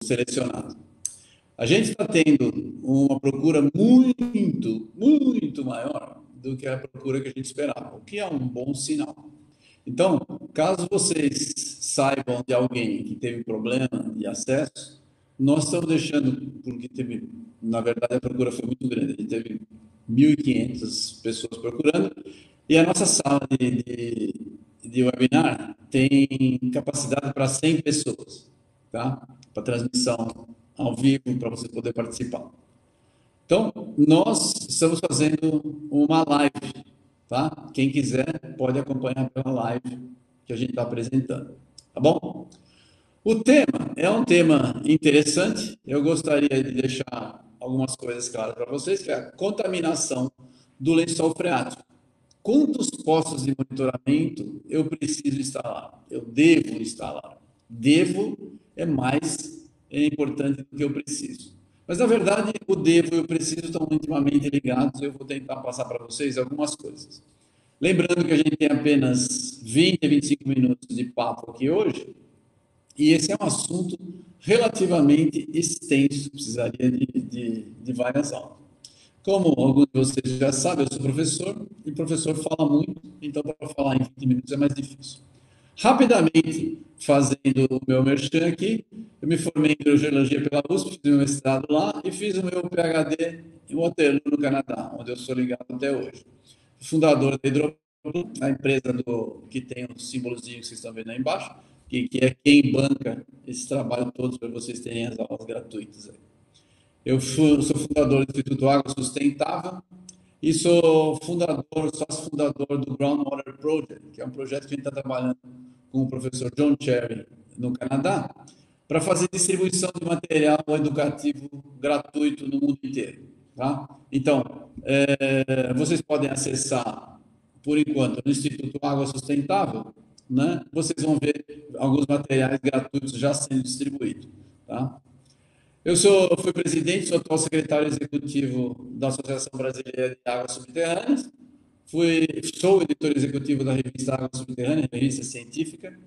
selecionado. A gente está tendo uma procura muito maior do que a procura que a gente esperava, o que é um bom sinal. Então, caso vocês saibam de alguém que teve problema de acesso, nós estamos deixando, porque teve, na verdade, a procura foi muito grande, a gente teve 1.500 pessoas procurando, e a nossa sala de webinar tem capacidade para 100 pessoas, tá? Para transmissão ao vivo, para você poder participar. Então, nós estamos fazendo uma live, tá? Quem quiser pode acompanhar pela live que a gente está apresentando, tá bom? O tema é um tema interessante. Eu gostaria de deixar algumas coisas claras para vocês, que é a contaminação do lençol freático. Quantos postos de monitoramento eu preciso instalar? Eu devo instalar. Devo é mais importante do que eu preciso. Mas, na verdade, o devo e o preciso estão intimamente ligados. Eu vou tentar passar para vocês algumas coisas. Lembrando que a gente tem apenas 20 a 25 minutos de papo aqui hoje, e esse é um assunto relativamente extenso, precisaria de várias aulas. Como alguns de vocês já sabem, eu sou professor, e professor fala muito, então para falar em 20 minutos é mais difícil. Rapidamente, fazendo o meu merchan aqui, eu me formei em hidrogeologia pela USP, fiz meu mestrado lá e fiz o meu PhD em Waterloo, no Canadá, onde eu sou ligado até hoje. Fundador da Hidroplus, a empresa que tem o símbolozinho que vocês estão vendo aí embaixo, que é quem banca esse trabalho todo para vocês terem as aulas gratuitas aí. Sou fundador do Instituto Água Sustentável e sou sócio fundador do Groundwater Project, que é um projeto que a gente está trabalhando com o professor John Cherry no Canadá, para fazer distribuição de material educativo gratuito no mundo inteiro. Tá? Então, vocês podem acessar, por enquanto, no Instituto Água Sustentável, né? Vocês vão ver alguns materiais gratuitos já sendo distribuídos. Tá? Fui presidente, sou atual secretário executivo da Associação Brasileira de Águas Subterrâneas, sou editor executivo da revista Água Subterrânea, revista científica,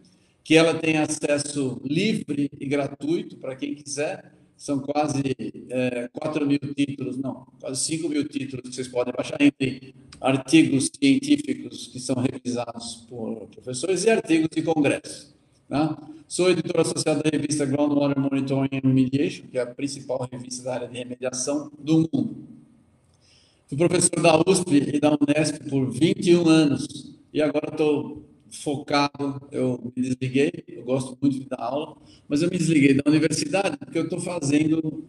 que ela tem acesso livre e gratuito para quem quiser. São quase 4.000 títulos, não, quase 5.000 títulos que vocês podem baixar entre artigos científicos que são revisados por professores e artigos de congresso. Tá? Sou editor associado da revista Groundwater Monitoring and Remediation, que é a principal revista da área de remediação do mundo. Fui professor da USP e da Unesp por 21 anos e agora estou focado, eu me desliguei, eu gosto muito de dar aula, mas eu me desliguei da universidade porque eu estou fazendo,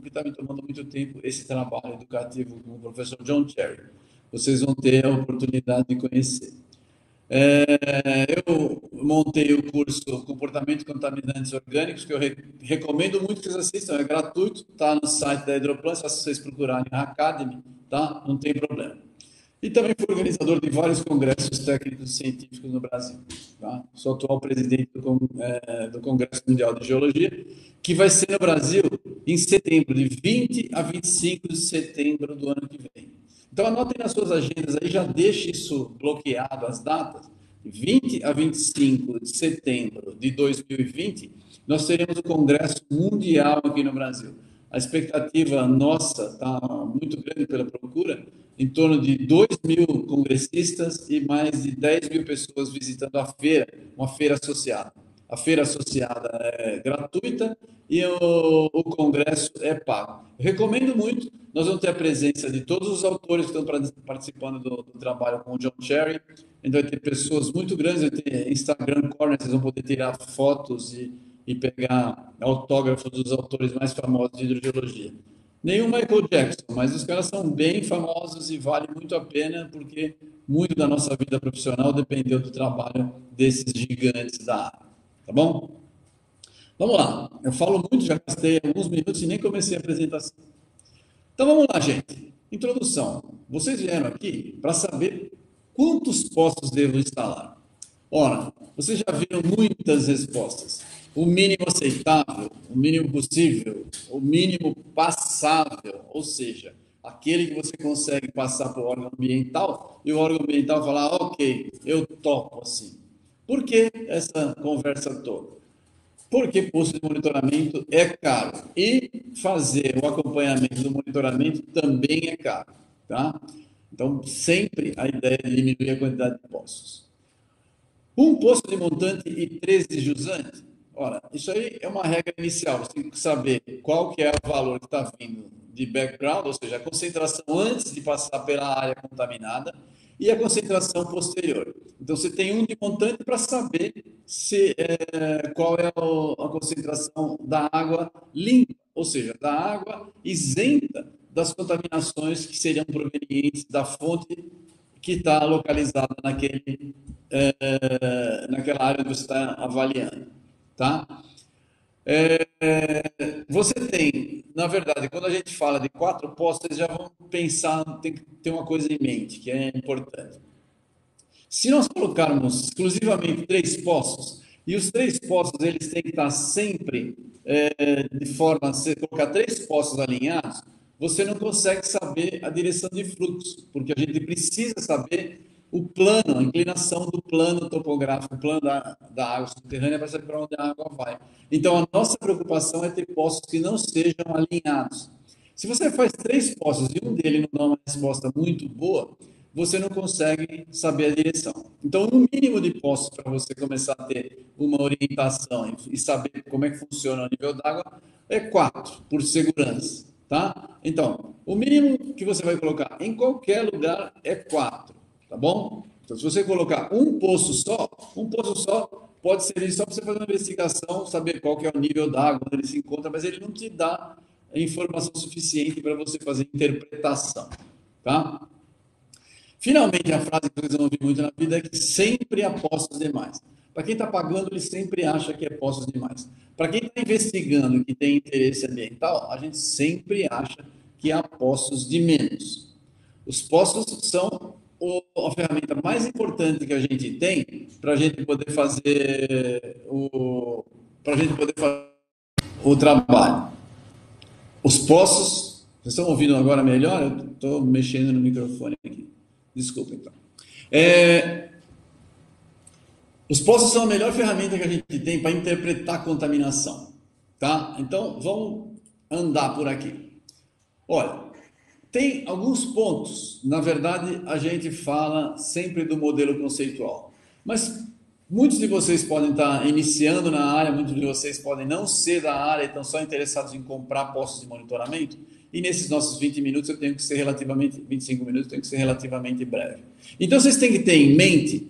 que está me tomando muito tempo, esse trabalho educativo com o professor John Cherry. Vocês vão ter a oportunidade de conhecer. Eu montei o curso Comportamento de Contaminantes Orgânicos, que eu recomendo muito que vocês assistam, é gratuito, está no site da Hidroplus, se vocês procurarem a Academy, tá? Não tem problema. E também fui organizador de vários congressos técnicos e científicos no Brasil. Tá? Sou atual presidente do Congresso Mundial de Geologia, que vai ser no Brasil em setembro, de 20 a 25 de setembro do ano que vem. Então, anotem nas suas agendas aí, já deixe isso bloqueado, as datas. 20 a 25 de setembro de 2020, nós teremos o Congresso Mundial aqui no Brasil. A expectativa nossa está muito grande pela procura, em torno de 2.000 congressistas e mais de 10.000 pessoas visitando a feira, uma feira associada. A feira associada é gratuita e o congresso é pago. Eu recomendo muito, nós vamos ter a presença de todos os autores que estão participando do trabalho com o John Cherry, a gente vai ter pessoas muito grandes, vai ter Instagram Corner, vocês vão poder tirar fotos e pegar autógrafos dos autores mais famosos de hidrogeologia. Nenhum Michael Jackson, mas os caras são bem famosos e vale muito a pena, porque muito da nossa vida profissional dependeu do trabalho desses gigantes da área. Tá bom? Vamos lá. Eu falo muito, já gastei alguns minutos e nem comecei a apresentação. Então vamos lá, gente. Introdução. Vocês vieram aqui para saber quantos postos devo instalar. Ora, vocês já viram muitas respostas. O mínimo aceitável, o mínimo possível, o mínimo passável, ou seja, aquele que você consegue passar para o órgão ambiental e o órgão ambiental falar, ok, eu topo assim. Por que essa conversa toda? Porque posto de monitoramento é caro e fazer o acompanhamento do monitoramento também é caro, tá? Então, sempre a ideia é diminuir a quantidade de postos. Um posto de montante e 13 de jusante, ora, isso aí é uma regra inicial, você tem que saber qual que é o valor que está vindo de background, ou seja, a concentração antes de passar pela área contaminada e a concentração posterior. Então, você tem um de montante para saber qual é a concentração da água limpa, ou seja, da água isenta das contaminações que seriam provenientes da fonte que está localizada naquela área que você está avaliando, tá? Você tem, na verdade, quando a gente fala de 4 postos, vocês já vão pensar, tem que ter uma coisa em mente, que é importante. Se nós colocarmos exclusivamente 3 postos, e os 3 postos eles têm que estar sempre de forma, se colocar 3 postos alinhados, você não consegue saber a direção de fluxo, porque a gente precisa saber o plano, a inclinação do plano topográfico, o plano da água subterrânea para saber para onde a água vai. Então, a nossa preocupação é ter postos que não sejam alinhados. Se você faz 3 postos e um deles não dá uma resposta muito boa, você não consegue saber a direção. Então, o mínimo de postos para você começar a ter uma orientação e saber como é que funciona o nível d'água é 4, por segurança, tá? Então, o mínimo que você vai colocar em qualquer lugar é 4, tá bom? Então, se você colocar um poço só pode servir só para você fazer uma investigação, saber qual que é o nível d'água, onde ele se encontra, mas ele não te dá informação suficiente para você fazer interpretação, tá? Finalmente, a frase que vocês vão ouvir muito na vida é que sempre há postos demais. Para quem está pagando, ele sempre acha que é postos demais. Para quem está investigando e que tem interesse ambiental, a gente sempre acha que há postos de menos. Os postos são a ferramenta mais importante que a gente tem para a gente poder fazer o trabalho. Os postos, vocês estão ouvindo agora melhor? Eu estou mexendo no microfone aqui. Desculpa, então. Os postos são a melhor ferramenta que a gente tem para interpretar a contaminação, tá? Então, vamos andar por aqui. Olha, tem alguns pontos. Na verdade, a gente fala sempre do modelo conceitual, mas muitos de vocês podem estar iniciando na área, muitos de vocês podem não ser da área e estão só interessados em comprar postos de monitoramento. E nesses nossos 20 minutos eu tenho que ser relativamente, 25 minutos, eu tenho que ser relativamente breve. Então vocês têm que ter em mente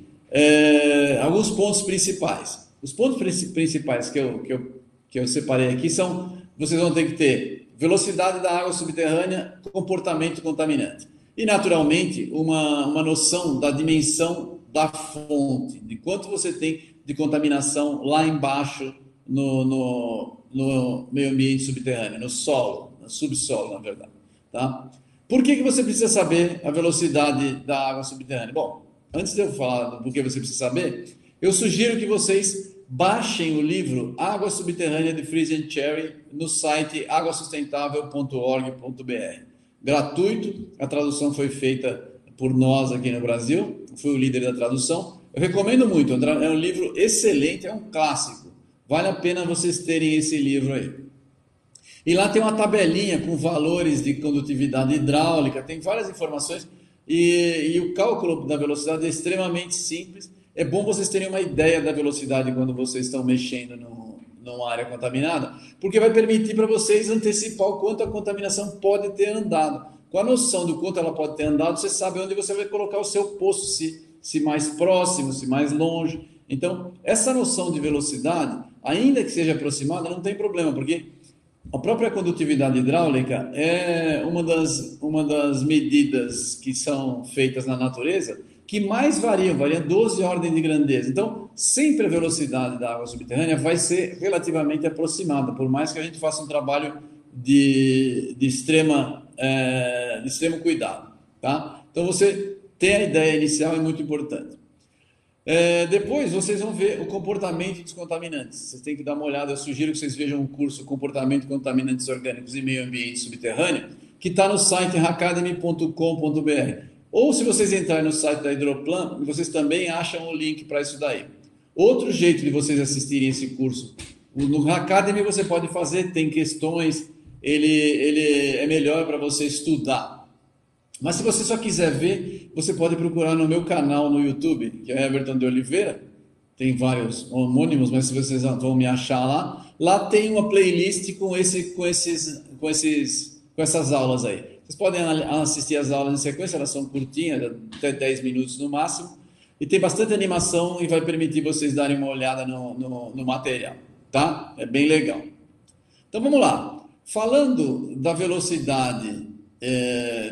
alguns pontos principais. Os pontos principais que eu separei aqui são, vocês vão ter que ter velocidade da água subterrânea, comportamento contaminante. E naturalmente uma noção da dimensão da fonte, de quanto você tem de contaminação lá embaixo no meio ambiente subterrâneo, no solo, no subsolo, na verdade. Tá? Por que você precisa saber a velocidade da água subterrânea? Bom, antes de eu falar do porquê você precisa saber, eu sugiro que vocês baixem o livro Água Subterrânea de Freeze and Cherry no site aguasustentável.org.br. Gratuito, a tradução foi feita por nós aqui no Brasil, fui o líder da tradução. Eu recomendo muito, é um livro excelente, é um clássico. Vale a pena vocês terem esse livro aí. E lá tem uma tabelinha com valores de condutividade hidráulica, tem várias informações e o cálculo da velocidade é extremamente simples. É bom vocês terem uma ideia da velocidade quando vocês estão mexendo numa área contaminada, porque vai permitir para vocês antecipar o quanto a contaminação pode ter andado. Com a noção do quanto ela pode ter andado, você sabe onde você vai colocar o seu posto, se mais próximo, se mais longe. Então, essa noção de velocidade, ainda que seja aproximada, não tem problema, porque a própria condutividade hidráulica é uma das medidas que são feitas na natureza que mais varia 12 ordens de grandeza. Então, sempre a velocidade da água subterrânea vai ser relativamente aproximada, por mais que a gente faça um trabalho de extremo cuidado. Tá? Então, você ter a ideia inicial é muito importante. Depois vocês vão ver o comportamento dos contaminantes. Vocês têm que dar uma olhada. Eu sugiro que vocês vejam o curso Comportamento de Contaminantes Orgânicos e Meio Ambiente Subterrâneo, que está no site hackademy.com.br. Ou se vocês entrarem no site da Hidroplan, vocês também acham o link para isso daí. Outro jeito de vocês assistirem esse curso, No Academy você pode fazer, tem questões, ele é melhor para você estudar. Mas se você só quiser ver, você pode procurar no meu canal no YouTube, que é Everton de Oliveira. Tem vários homônimos, mas se vocês vão me achar lá, lá tem uma playlist com essas aulas aí. Vocês podem assistir as aulas em sequência, elas são curtinhas, até 10 minutos no máximo, e tem bastante animação e vai permitir vocês darem uma olhada no material, tá? É bem legal. Então vamos lá. Falando da velocidade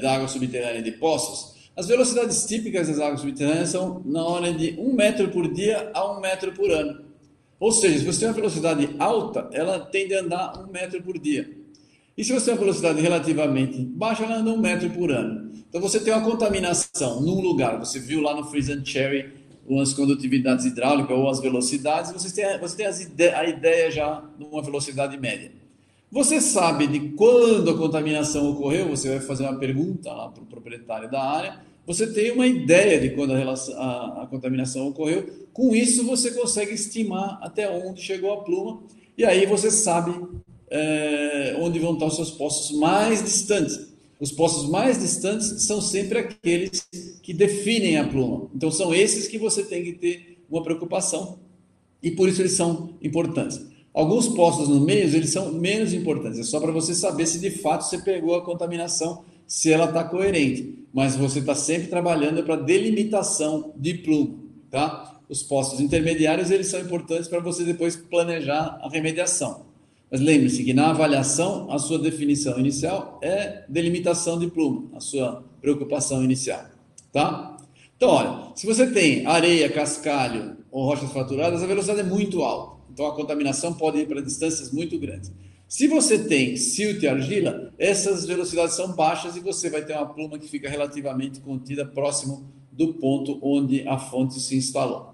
da água subterrânea de poços, as velocidades típicas das águas subterrâneas são na ordem de 1 metro por dia a 1 metro por ano. Ou seja, se você tem uma velocidade alta, ela tende a andar 1 metro por dia. E se você tem uma velocidade relativamente baixa, ela anda 1 metro por ano. Então você tem uma contaminação num lugar, você viu lá no Freeze and Cherry as condutividades hidráulicas ou as velocidades, você tem a ideia já de uma velocidade média. Você sabe de quando a contaminação ocorreu, você vai fazer uma pergunta lá para o proprietário da área, você tem uma ideia de quando a contaminação ocorreu, com isso você consegue estimar até onde chegou a pluma, e aí você sabe onde vão estar os seus poços mais distantes. Os poços mais distantes são sempre aqueles que definem a pluma, então são esses que você tem que ter uma preocupação, e por isso eles são importantes. Alguns poços no meio, eles são menos importantes. É só para você saber se de fato você pegou a contaminação, se ela está coerente. Mas você está sempre trabalhando para delimitação de pluma, tá? Os poços intermediários, eles são importantes para você depois planejar a remediação. Mas lembre-se que na avaliação, a sua definição inicial é delimitação de pluma, a sua preocupação inicial, tá? Então, olha, se você tem areia, cascalho ou rochas fraturadas, a velocidade é muito alta. Então a contaminação pode ir para distâncias muito grandes. Se você tem silt e argila, essas velocidades são baixas e você vai ter uma pluma que fica relativamente contida próximo do ponto onde a fonte se instalou.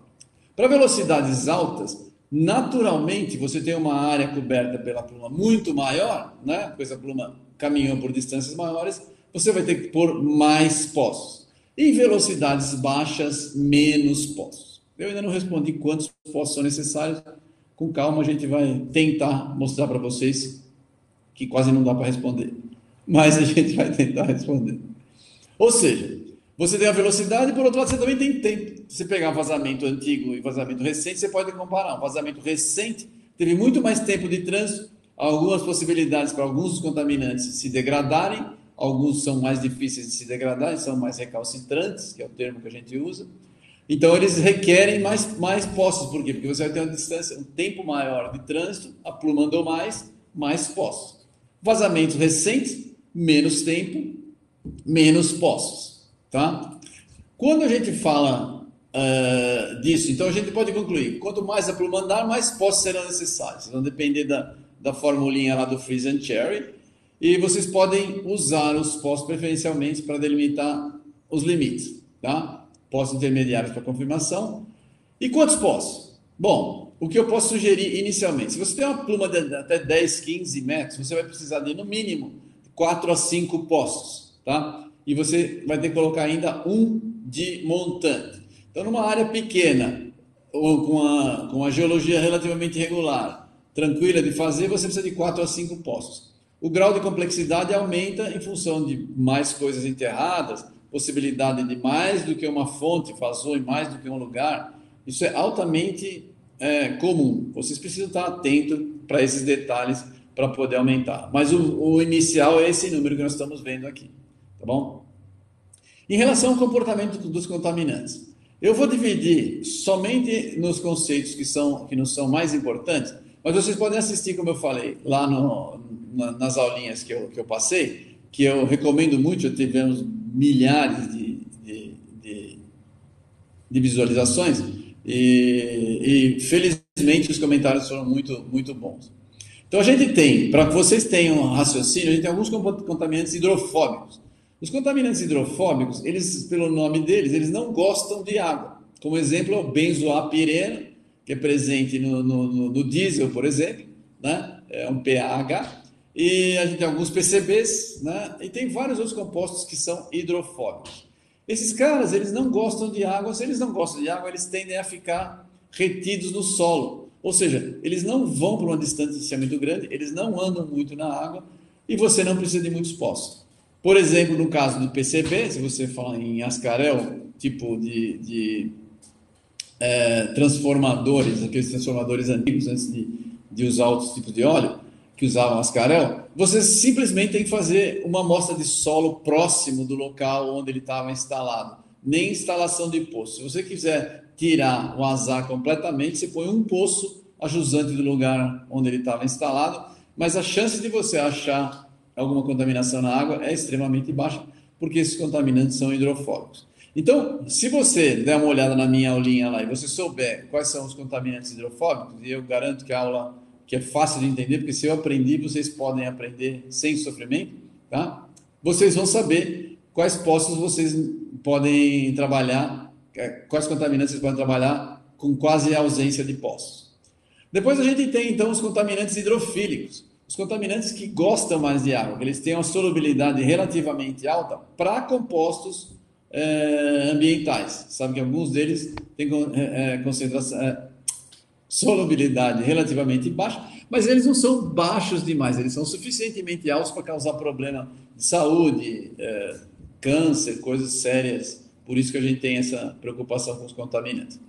Para velocidades altas, naturalmente você tem uma área coberta pela pluma muito maior, né? Pois a pluma caminhou por distâncias maiores, você vai ter que pôr mais poços. Em velocidades baixas, menos poços. Eu ainda não respondi quantos poços são necessários. Com calma a gente vai tentar mostrar para vocês que quase não dá para responder, mas a gente vai tentar responder. Ou seja, você tem a velocidade e por outro lado você também tem tempo. Se você pegar um vazamento antigo e vazamento recente, você pode comparar. Um vazamento recente teve muito mais tempo de trânsito, algumas possibilidades para alguns dos contaminantes se degradarem, alguns são mais difíceis de se degradar, são mais recalcitrantes, que é o termo que a gente usa. Então eles requerem mais poços, por quê? Porque você vai ter uma distância, um tempo maior de trânsito, a pluma andou mais poços. Vazamentos recentes, menos tempo, menos poços, tá? Quando a gente fala disso, então a gente pode concluir, quanto mais a pluma andar, mais poços serão necessários. Vão depender da formulinha lá do Freeze and Cherry, e vocês podem usar os poços preferencialmente para delimitar os limites, tá? Poços intermediários para confirmação. E quantos poços? Bom, o que eu posso sugerir inicialmente? Se você tem uma pluma de até 10, 15 metros, você vai precisar de, no mínimo, 4 a 5 poços, tá? E você vai ter que colocar ainda um de montante. Então, numa área pequena, ou com a geologia relativamente regular, tranquila de fazer, você precisa de 4 a 5 poços. O grau de complexidade aumenta em função de mais coisas enterradas, possibilidade de mais do que uma fonte vazou em mais do que um lugar. Isso é altamente comum. Vocês precisam estar atentos para esses detalhes para poder aumentar. Mas o inicial é esse número que nós estamos vendo aqui, tá bom? Em relação ao comportamento dos contaminantes, eu vou dividir somente nos conceitos que não são mais importantes, mas vocês podem assistir, como eu falei, lá nas aulinhas que eu passei, que eu recomendo muito. Já tivemos milhares de visualizações e felizmente os comentários foram muito, muito bons. Então a gente tem, para que vocês tenham um raciocínio, a gente tem alguns contaminantes hidrofóbicos. Os contaminantes hidrofóbicos, eles, pelo nome deles, eles não gostam de água. Como exemplo é o benzoapireno, que é presente no diesel, por exemplo, né? É um PAH. E a gente tem alguns PCBs, né? E tem vários outros compostos que são hidrofóbicos. Esses caras, eles não gostam de água. Se eles não gostam de água, eles tendem a ficar retidos no solo. Ou seja, eles não vão para uma distância muito grande, eles não andam muito na água e você não precisa de muitos poços. Por exemplo, no caso do PCB, se você fala em Ascarel, tipo transformadores, aqueles transformadores antigos antes de usar outros tipos de óleo, que usavam Ascarel, você simplesmente tem que fazer uma amostra de solo próximo do local onde ele estava instalado, nem instalação de poço. Se você quiser tirar o azar completamente, você põe um poço a jusante do lugar onde ele estava instalado, mas a chance de você achar alguma contaminação na água é extremamente baixa, porque esses contaminantes são hidrofóbicos. Então, se você der uma olhada na minha aulinha lá e você souber quais são os contaminantes hidrofóbicos, e eu garanto que a aula que é fácil de entender, porque se eu aprendi, vocês podem aprender sem sofrimento, tá? Vocês vão saber quais poços vocês podem trabalhar, quais contaminantes vocês podem trabalhar com quase ausência de poços. Depois a gente tem, então, os contaminantes hidrofílicos, os contaminantes que gostam mais de água, que eles têm uma solubilidade relativamente alta para compostos ambientais. Sabe que alguns deles têm concentração, solubilidade relativamente baixa, mas eles não são baixos demais, eles são suficientemente altos para causar problema de saúde, câncer, coisas sérias. Por isso que a gente tem essa preocupação com os contaminantes.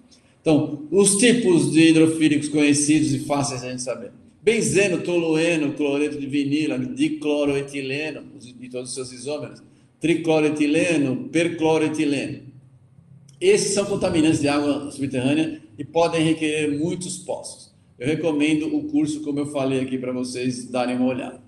Então, os tipos de hidrofílicos conhecidos e fáceis de a gente saber: benzeno, tolueno, cloreto de vinilo, dicloroetileno e todos os seus isômeros, tricloroetileno, percloroetileno. Esses são contaminantes de água subterrânea e podem requerer muitos poços. Eu recomendo o curso, como eu falei aqui, para vocês darem uma olhada.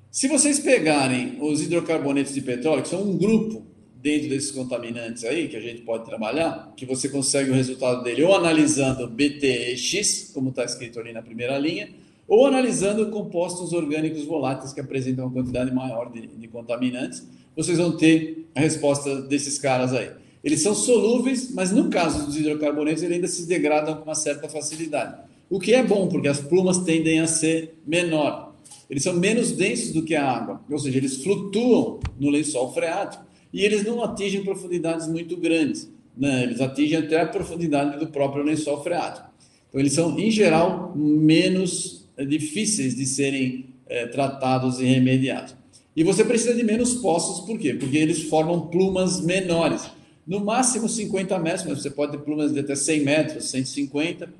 Se vocês pegarem os hidrocarbonetos de petróleo, que são um grupo dentro desses contaminantes aí, que a gente pode trabalhar, que você consegue o resultado dele ou analisando BTEX, como está escrito ali na primeira linha, ou analisando compostos orgânicos voláteis que apresentam uma quantidade maior de contaminantes, vocês vão ter a resposta desses caras aí. Eles são solúveis, mas no caso dos hidrocarbonetos, eles ainda se degradam com uma certa facilidade. O que é bom, porque as plumas tendem a ser menor. Eles são menos densos do que a água, ou seja, eles flutuam no lençol freático e eles não atingem profundidades muito grandes, né? Eles atingem até a profundidade do próprio lençol freático. Então, eles são, em geral, menos difíceis de serem tratados e remediados. E você precisa de menos poços, por quê? Porque eles formam plumas menores. No máximo 50 metros, mas você pode ter plumas de até 100 metros, 150,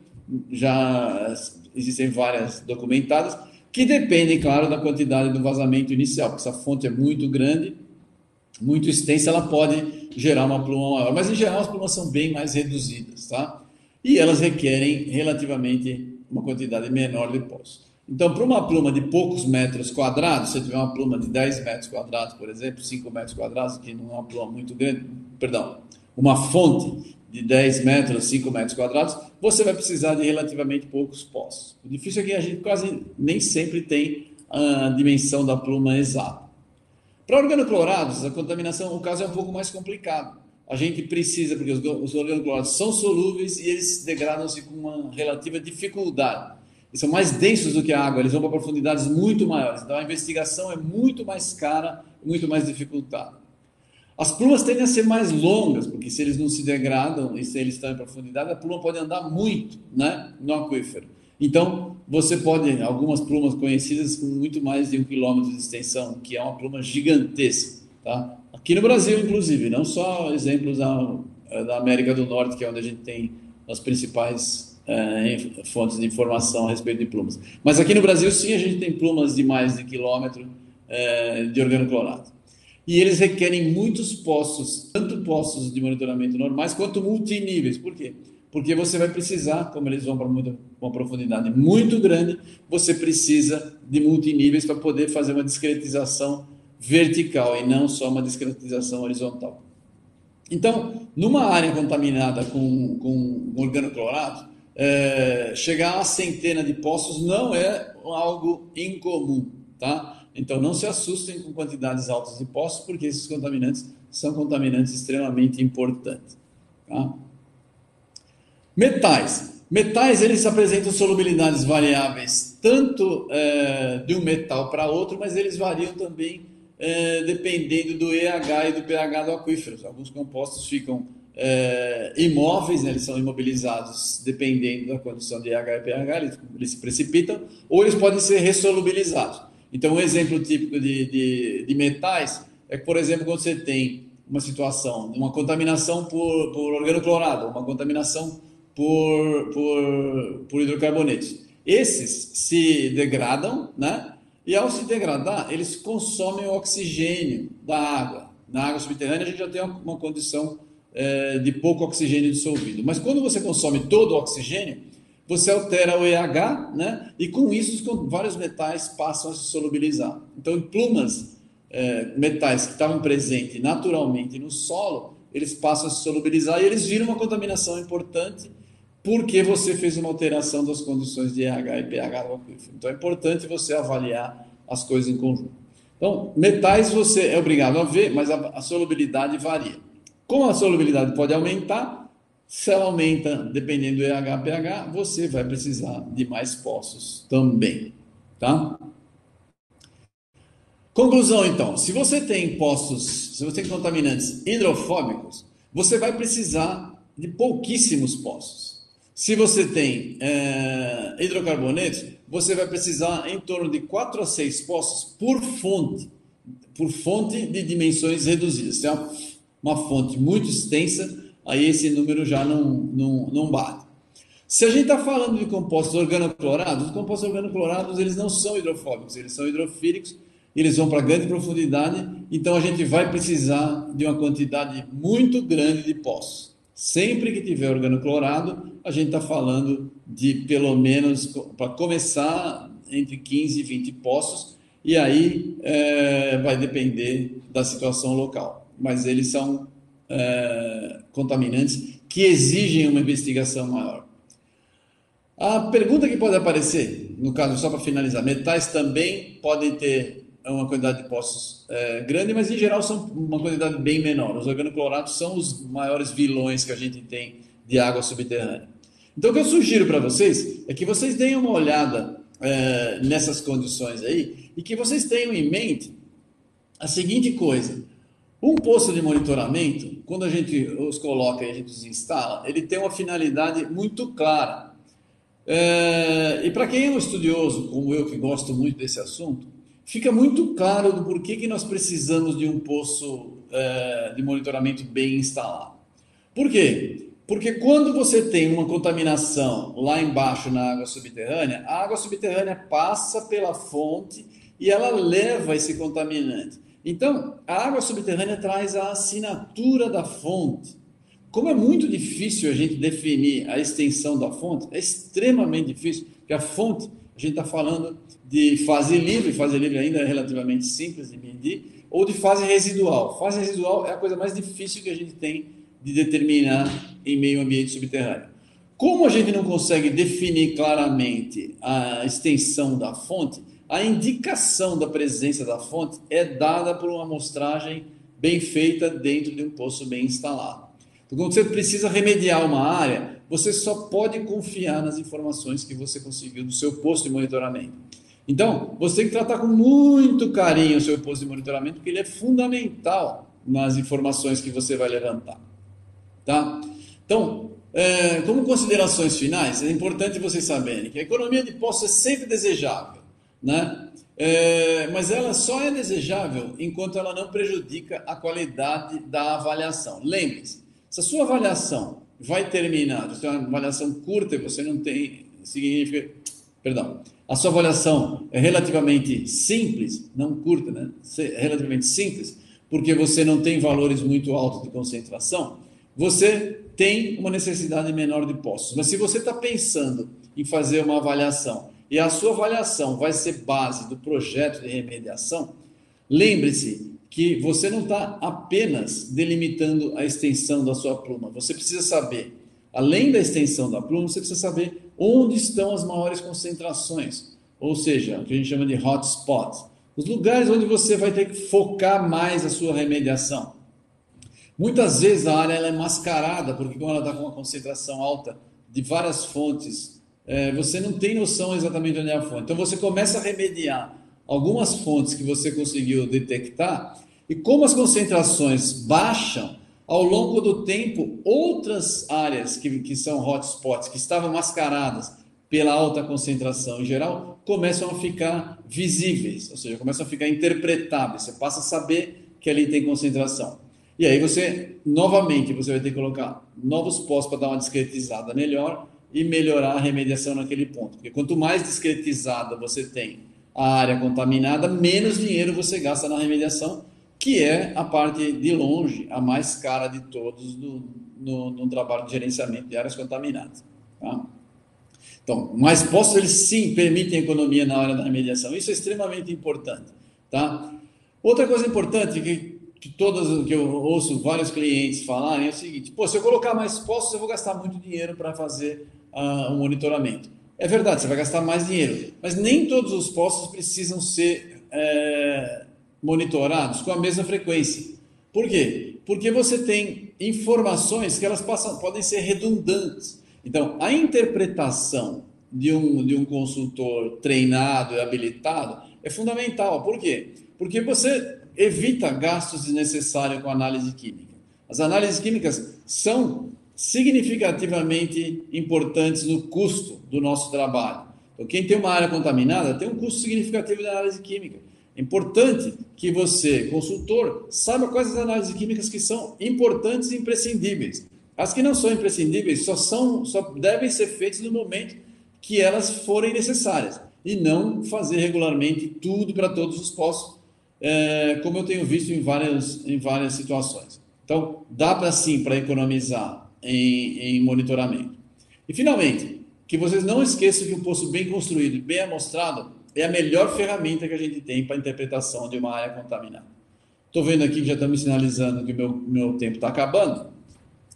já existem várias documentadas, que dependem, claro, da quantidade do vazamento inicial, porque essa fonte é muito grande, muito extensa, ela pode gerar uma pluma maior, mas em geral as plumas são bem mais reduzidas, tá? E elas requerem relativamente uma quantidade menor de poço. Então, para uma pluma de poucos metros quadrados, se você tiver uma pluma de 10 metros quadrados, por exemplo, 5 metros quadrados, que não é uma pluma muito grande, perdão, uma fonte de 10 metros, 5 metros quadrados, você vai precisar de relativamente poucos poços. O difícil é que a gente quase nem sempre tem a dimensão da pluma exata. Para organoclorados, a contaminação, o caso é um pouco mais complicado. A gente precisa, porque os organoclorados são solúveis e eles se degradam-se com uma relativa dificuldade. Eles são mais densos do que a água, eles vão para profundidades muito maiores. Então a investigação é muito mais cara, muito mais dificultada. As plumas tendem a ser mais longas, porque se eles não se degradam e se eles estão em profundidade, a pluma pode andar muito, né, no aquífero. Então, você pode, algumas plumas conhecidas com muito mais de 1 quilômetro de extensão, que é uma pluma gigantesca, tá? Aqui no Brasil, inclusive, não só exemplos da América do Norte, que é onde a gente tem as principais fontes de informação a respeito de plumas. Mas aqui no Brasil, sim, a gente tem plumas de mais de quilômetro de organoclorado. E eles requerem muitos poços, tanto poços de monitoramento normais, quanto multiníveis. Por quê? Porque você vai precisar, como eles vão para uma profundidade muito grande, você precisa de multiníveis para poder fazer uma discretização vertical e não só uma discretização horizontal. Então, numa área contaminada com organoclorados, chegar a centena de poços não é algo incomum, tá? Então, não se assustem com quantidades altas de poços, porque esses contaminantes são contaminantes extremamente importantes, tá? Metais. Metais, eles apresentam solubilidades variáveis, tanto de um metal para outro, mas eles variam também dependendo do EH e do pH do aquífero. Alguns compostos ficam imóveis, né? Eles são imobilizados dependendo da condição de EH e pH, eles se precipitam, ou eles podem ser ressolubilizados. Então, um exemplo típico de metais é que, por exemplo, quando você tem uma situação de uma contaminação por organoclorado, uma contaminação por hidrocarbonetos. Esses se degradam, né? E ao se degradar, eles consomem o oxigênio da água. Na água subterrânea, a gente já tem uma condição de pouco oxigênio dissolvido. Mas quando você consome todo o oxigênio, você altera o EH, né? E com isso, vários metais passam a se solubilizar. Então, em plumas, metais que estavam presentes naturalmente no solo, eles passam a se solubilizar e eles viram uma contaminação importante porque você fez uma alteração das condições de EH e pH do aquífero. Então é importante você avaliar as coisas em conjunto. Então, metais você é obrigado a ver, mas a solubilidade varia. Como a solubilidade pode aumentar, se ela aumenta dependendo do EH e pH, você vai precisar de mais poços também, tá? Conclusão, então, se você tem poços, se você tem contaminantes hidrofóbicos, você vai precisar de pouquíssimos poços. Se você tem hidrocarbonetos, você vai precisar em torno de 4 a 6 poços por fonte de dimensões reduzidas. Se é uma fonte muito extensa, aí esse número já não bate. Se a gente está falando de compostos organoclorados, os compostos organoclorados eles não são hidrofóbicos, eles são hidrofílicos, eles vão para grande profundidade, então a gente vai precisar de uma quantidade muito grande de poços. Sempre que tiver organoclorado, a gente está falando de pelo menos, para começar, entre 15 e 20 poços, e aí vai depender da situação local. Mas eles são contaminantes que exigem uma investigação maior. A pergunta que pode aparecer, no caso, só para finalizar, metais também podem ter uma quantidade de poços grande, mas em geral são uma quantidade bem menor. Os organoclorados são os maiores vilões que a gente tem de água subterrânea. Então, o que eu sugiro para vocês é que vocês deem uma olhada nessas condições aí e que vocês tenham em mente a seguinte coisa. Um poço de monitoramento, quando a gente os coloca e a gente os instala, ele tem uma finalidade muito clara. E para quem é um estudioso, como eu, que gosto muito desse assunto, fica muito claro do porquê que nós precisamos de um poço de monitoramento bem instalado. Por quê? Porque quando você tem uma contaminação lá embaixo na água subterrânea, a água subterrânea passa pela fonte e ela leva esse contaminante. Então, a água subterrânea traz a assinatura da fonte. Como é muito difícil a gente definir a extensão da fonte, é extremamente difícil, porque a fonte, a gente está falando de fase livre ainda é relativamente simples de medir, ou de fase residual. Fase residual é a coisa mais difícil que a gente tem de determinar em meio ambiente subterrâneo. Como a gente não consegue definir claramente a extensão da fonte, a indicação da presença da fonte é dada por uma amostragem bem feita dentro de um poço bem instalado. Então, quando você precisa remediar uma área, você só pode confiar nas informações que você conseguiu do seu posto de monitoramento. Então, você tem que tratar com muito carinho o seu posto de monitoramento, porque ele é fundamental nas informações que você vai levantar. Tá? Então, como considerações finais, é importante vocês saberem que a economia de poços é sempre desejável, né? Mas ela só é desejável enquanto ela não prejudica a qualidade da avaliação. Lembre-se, se a sua avaliação vai terminar, se é uma avaliação curta e você não tem, significa, perdão, a sua avaliação é relativamente simples, não curta, né? É relativamente simples, porque você não tem valores muito altos de concentração, você tem uma necessidade menor de poços. Mas se você está pensando em fazer uma avaliação e a sua avaliação vai ser base do projeto de remediação, lembre-se que você não está apenas delimitando a extensão da sua pluma. Você precisa saber, além da extensão da pluma, você precisa saber onde estão as maiores concentrações, ou seja, o que a gente chama de hotspots, os lugares onde você vai ter que focar mais a sua remediação. Muitas vezes a área ela é mascarada, porque como ela está com uma concentração alta de várias fontes, você não tem noção exatamente onde é a fonte. Então você começa a remediar algumas fontes que você conseguiu detectar, e como as concentrações baixam, Ao longo do tempo, outras áreas que são hotspots, que estavam mascaradas pela alta concentração em geral, começam a ficar visíveis, ou seja, começam a ficar interpretáveis. Você passa a saber que ali tem concentração. E aí você, novamente, você vai ter que colocar novos postos para dar uma discretizada melhor e melhorar a remediação naquele ponto. Porque quanto mais discretizada você tem a área contaminada, menos dinheiro você gasta na remediação, que é a parte de longe, a mais cara de todos no trabalho de gerenciamento de áreas contaminadas. Tá? Então, mas postos, eles sim permitem economia na hora da remediação. Isso é extremamente importante. Tá? Outra coisa importante que eu ouço vários clientes falarem é o seguinte: pô, se eu colocar mais postos, eu vou gastar muito dinheiro para fazer um monitoramento. É verdade, você vai gastar mais dinheiro, mas nem todos os postos precisam ser monitorados com a mesma frequência. Por quê? Porque você tem informações que elas podem ser redundantes. Então, a interpretação de um consultor treinado e habilitado é fundamental. Por quê? Porque você evita gastos desnecessários com análise química. As análises químicas são significativamente importantes no custo do nosso trabalho. Então, quem tem uma área contaminada tem um custo significativo de análise química. É importante que você, consultor, saiba quais as análises químicas que são importantes e imprescindíveis. As que não são imprescindíveis só devem ser feitas no momento que elas forem necessárias e não fazer regularmente tudo para todos os postos, como eu tenho visto em várias situações. Então, dá para sim para economizar em monitoramento. E, finalmente, que vocês não esqueçam que um poço bem construído e bem amostrado é a melhor ferramenta que a gente tem para a interpretação de uma área contaminada. Estou vendo aqui que já estão me sinalizando que o meu tempo está acabando.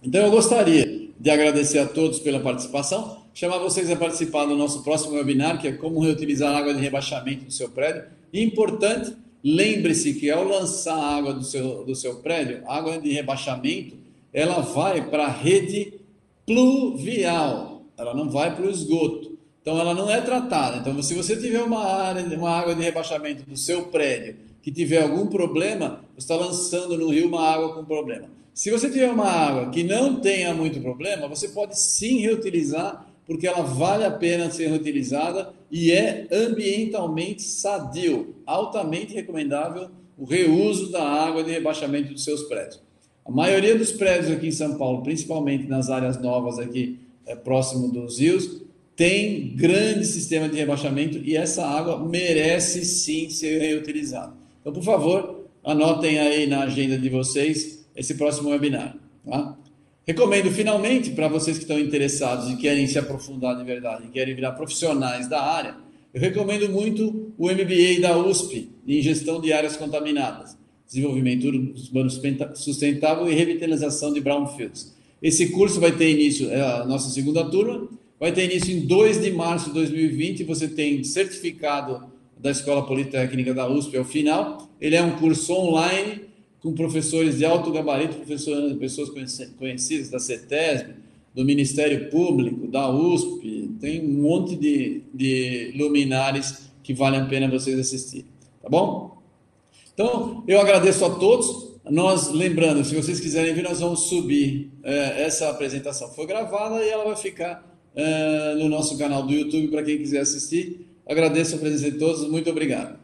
Então, eu gostaria de agradecer a todos pela participação, chamar vocês a participar do nosso próximo webinar, que é como reutilizar a água de rebaixamento do seu prédio. E importante, lembre-se que ao lançar a água do seu prédio, a água de rebaixamento, ela vai para a rede pluvial, ela não vai para o esgoto. Então, ela não é tratada. Então, se você tiver uma água de rebaixamento do seu prédio que tiver algum problema, você está lançando no rio uma água com problema. Se você tiver uma água que não tenha muito problema, você pode sim reutilizar, porque ela vale a pena ser reutilizada e é ambientalmente sadio, altamente recomendável o reuso da água de rebaixamento dos seus prédios. A maioria dos prédios aqui em São Paulo, principalmente nas áreas novas aqui próximo dos rios, tem grande sistema de rebaixamento e essa água merece sim ser reutilizada. Então, por favor, anotem aí na agenda de vocês esse próximo webinar. Tá? Recomendo finalmente, para vocês que estão interessados e querem se aprofundar de verdade, e querem virar profissionais da área, eu recomendo muito o MBA da USP em gestão de áreas contaminadas, desenvolvimento urbano sustentável e revitalização de brownfields. Esse curso vai ter início, é a nossa segunda turma, vai ter início em 2 de março de 2020, você tem certificado da Escola Politécnica da USP ao final. Ele é um curso online com professores de alto gabarito, pessoas conhecidas da CETESB, do Ministério Público, da USP, tem um monte de luminares que vale a pena vocês assistirem, tá bom? Então, eu agradeço a todos. Nós, lembrando, se vocês quiserem ver, nós vamos subir essa apresentação. Foi gravada e ela vai ficar no nosso canal do YouTube para quem quiser assistir. Agradeço a presença de todos, muito obrigado.